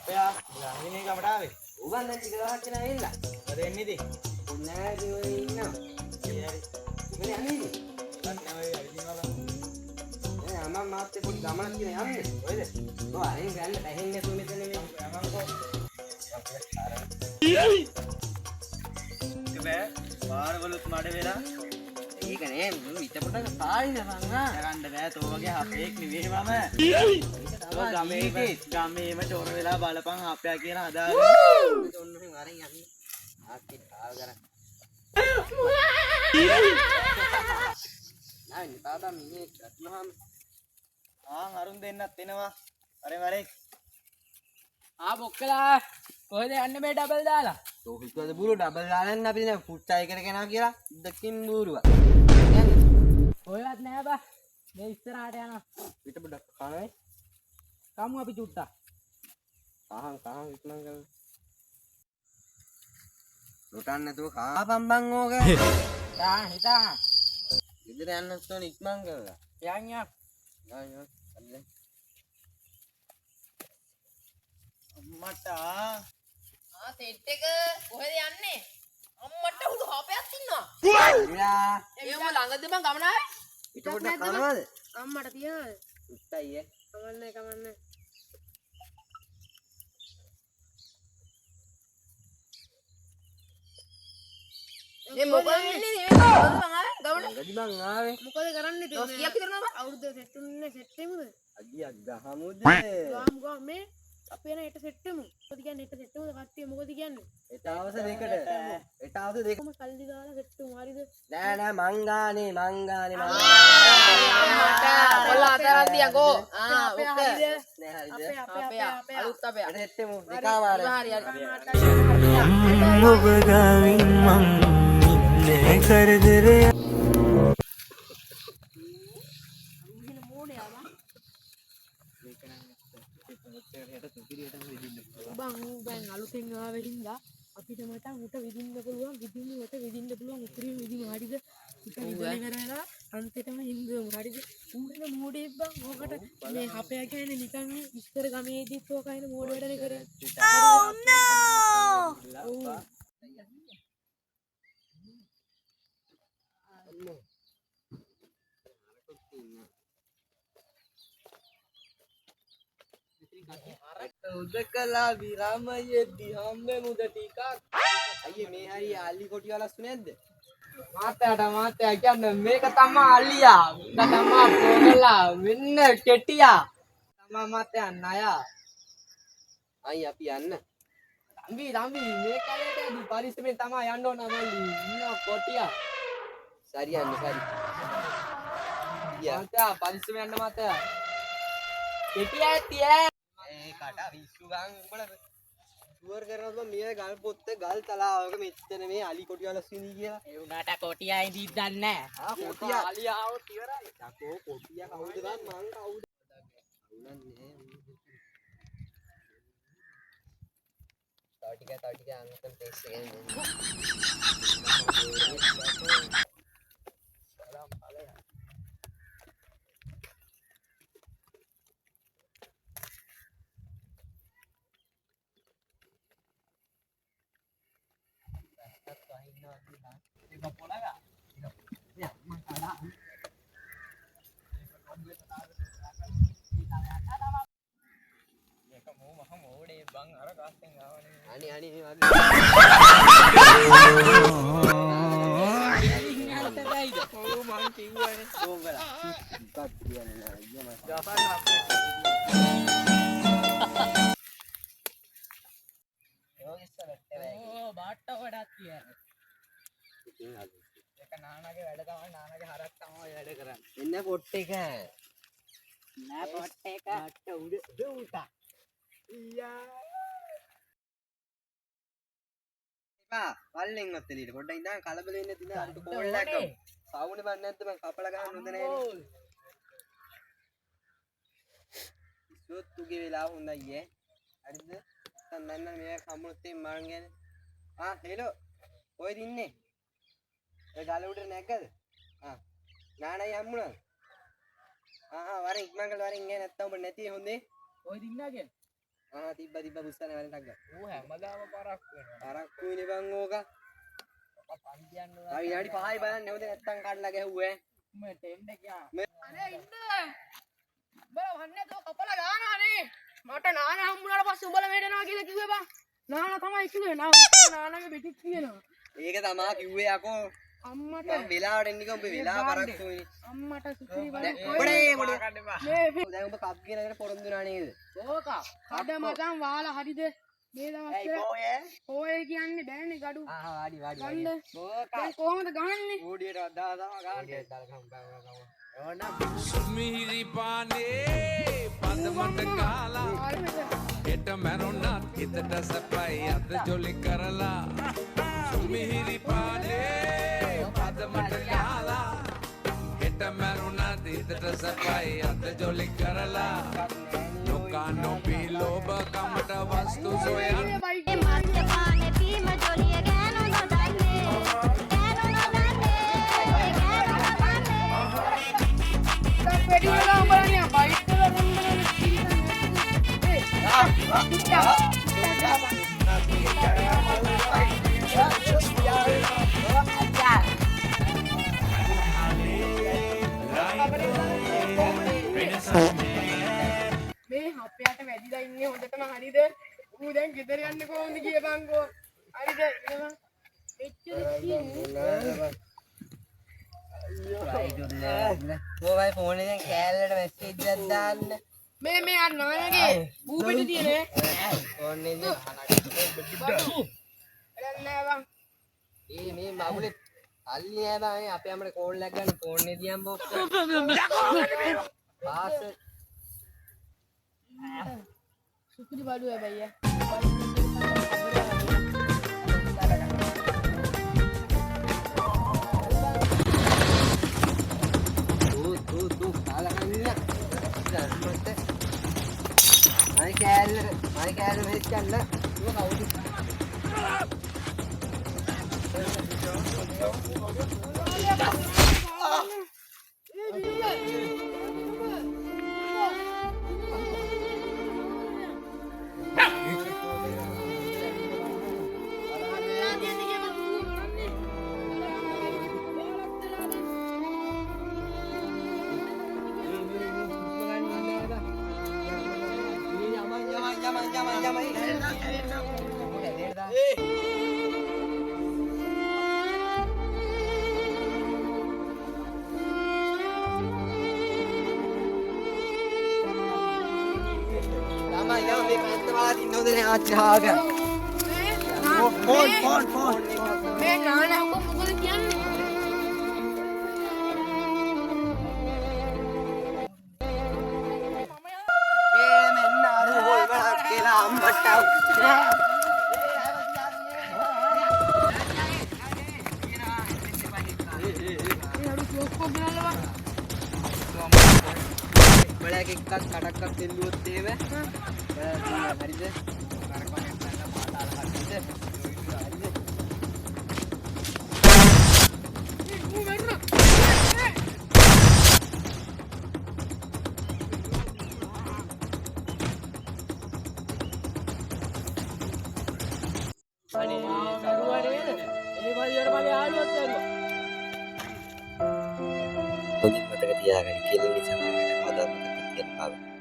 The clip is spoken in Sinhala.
අපයා ගාමිනේ කමට ආවේ. උගන් දැන් ටික දවසක් කෙනා ඇවිල්ලා. මොකද එන්නේ ඉතින්? නෑ දිවේ ඉන්නවා. ඒ හරි. ඉතින් යන්නේ. මත් නෑ ඇවිදිනවා. ඒ අම්මා මාත් පොඩි ගමනක් කියන යන්නේ. කොහෙද? ඔව් අරෙන් ගන්න බැහැන්නේ නැතුව මෙතන මේ යමන්කෝ. ඉබේ පාරවලුත් මඩ වෙලා. ඒක නේ විතපොට පාරින මංගා. කරන්න බෑ තෝ වගේ අපේක් නෙවෙයි මම. ගමේම චෝර වෙලා බලපන් අපයා කියන අදාළ ඔන්න වරෙන් යන්නේ ආකි කාල් ගන්න නෑ තාතා මිනිහෙක් ගත්නහම අරුන් දෙන්නත් එනවා වරෙන් බොක්කලා කොහෙද යන්නේ මේ ඩබල් දාලා තෝපික්වද බුරු ඩබල් දාලා යන්න අපි දැන් ෆුට්සයි කරගෙන යනවා කියලා දෙකින් බුරුවා යන්නේ ඔයවත් නෑ බා මේ ඉස්සරහට යනවා පිටපොඩ කනයි kamu apa juta? Kahang iklan kan. Lutan itu kapan bang oke? Dah, kita. Jadi anak tuh iklan kan? Yang ada. Mata. Sete ke? Kohe di anne. Mata udah apa ya tinno? Ya. Yang mau langgar tuh bang kapan aja? Itu udah kapan? Mata dia. Udah ya. Kamarnya. Ini mau kau ini nih, bang awe, kau mana? Jadi bang awe. Mau kau sekarang nih tuh. Iya kita nama. Aur tuh setemu tuh. Agak kamu deh. Gua me. Tapi na itu setemu. Kau tiga itu setemu tuh pasti mau kau tiga nih. Itu apa sih dekat deh? Itu apa sih dekat? Kamu kali tiga lah setemu hari tuh. Nah mangga nih. Kalau ada nanti aku. Oke. Apa. Alus apa ya? Ada setemu di kamar. कर दे रे bang alutin gawe hinda අපිට මට උට විදින්න පුළුවන් විදින්න පුළුවන් උතුරින් විදින හරිද උට විදලි කරලා අන්තිමටම හින්දුවම හරිද ඌගෙන මෝඩේ බං ඕකට මේ අපයා කියන්නේ නිකන් ඉස්තර ගමේදීත් ඕක අයින මෝඩ වැඩනේ කරේ oh no उदकला विराम ये दिहाम में मुझे टीका आइए मैं हरी आली कोटी वाला सुने दे माते क्या मैं का तम्मा आलिया का तम्मा पोगला मिन्ने केटिया तम्मा माते अन्नाया आई अपी अन्न तंबी मैं का लेते दी बारिश में तम्मा यांडो ना बोली ना कोटिया सारी या माते बारिश में अंडा माते केटिया तिया काटा विश्व गांग बड़ा टूर करना तो मैं गाल पोते गाल चला होगा मैं इतने में आली कोटिया लस्सी नहीं किया ये उनाटा कोटिया ही दी दन्ने हां कोटिया आली आओ तिवरा जाको कोटिया खाऊ दे बात मांग खाऊ दे ताटिका अंकल टेस्ट सेकंड सलाम आले ani नानाගේ වැඩ තමයි නානාගේ හරක් තමයි වැඩ කරන්නේ. එන්න පොට් එක. නෑ පොට් එක. අට උඩ උඩ. ඊයා. එපා පල්ලෙන් ඔතෙලිට පොඩ්ඩක් ඉඳන් කලබල වෙන්න දින අර කෝල් එකක්. පවුනේ බන්නේ නැද්ද මං කපලා ගන්න හොඳ නැහැ. සොත්තුගේ වෙලාව හොඳයි ඈ. හරිද? දැන් නන්න මේ කම්මුත් එම් මං ගැන. හෙලෝ. කොහෙද ඉන්නේ? ඒ ගල උඩ නැග්ගද? නානයි හම්බුණා. වරෙන් ඉක්මන් කරලා වරෙන් ගෑ නැත්තම් ඔබ නැති හොඳේ. කොහෙද ඉන්නාගේ? තිබ්බ බුස්සනේ වරෙන් ටක් ගා. ඌ හැමදාම පරක්කු වෙනවා. පරක්කු ඉනේ බං ඕක. පන්ති යනවා. විනාඩි 5යි බලන්න හොඳේ නැත්තම් කඩලා ගැහුවේ. මේ ටෙන්ඩ් එක යා. අනේ ඉන්න. බල වන්නේ තෝ කපලා ගානවනේ. මට නාන හම්බුනාට පස්සේ උඹලා මෙහෙට එනවා කියලා කිව්වේ බං. නාන තමයි කිව්වේ. නානගේ පිටික් කියනවා. ඒක තමයි කිව්වේ යකෝ. අම්මට මම වෙලාවට එන්නේ උඹ වෙලා පරක්කු වෙන්නේ. අම්මට සුඛී වань. ඔබේ දැන් උඹ කප් කියන එකට පොරොන්දු වුණා නේද? ඕක. කඩ මචං වාලා හරිද? මේ දවස්වල පොයේ කියන්නේ බෑනේ gadu. වාඩි. ඕක. දැන් කොහමද ගහන්නේ? ඕඩියට අදා තමයි ගහන්නේ. සුමිහිරි පානේ පදමට කාලා හෙට මැරුණත් හිතට සැපයි අද ජොලි කරලා සුමිහිරි පානේ පදමට කාලා හෙට මැරුණත් හිතට සැපයි අද ජොලි කරලා නොකා නොපී ලෝභ කමට වස්තු සොයන් මත්පානේ පීම ජොලිය ගෑනු නොදන්නේ වැඩි වෙලා බලන්නේ බයිට් කරලා මේ අප්පයාට වැඩිලා ඉන්නේ හොඳටම හරිද? ඌ දැන් ගෙදර යන්නේ කොහොමද කියපන්කෝ. හරිද? එනවා. එච්චර කියන්නේ. කොහොමයි ෆෝනේ දැන් කෑල්ලට මැසේජ් එකක් දාන්න. මේ අර නානගේ ඌ පිට තියෙන්නේ. ෆෝන් එකේ මේ බබුලේ අල්ලි නෑ බං අපේ අම්මට කෝල් එකක් ගන්න ෆෝන් එකේ තියන් බොක්ක. පාස් සුකුරි බඩු හැබැයි තූ කාලා කන්නේ. මයි කෑල්ල වෙච්ච ගන්න. ඌ කවුද? ෆෝන් මේ නාන මොකද කියන්නේ? මෙන්න අර හොල් වලක් කියලා අම්මට බලයක් එක්කත් කඩක්වත් දෙල්ලුවොත් එහෙම හරිද? කරකවන්න බැලලා පාතාල හරිද? අනේ සරුවනේ නේද? ඒ වලියට මගේ ආලුවත් ඇරුවා. හොඳින් මතක තියාගන්න කියලා නිසා මට කවදා මතක තියන්න බෑ.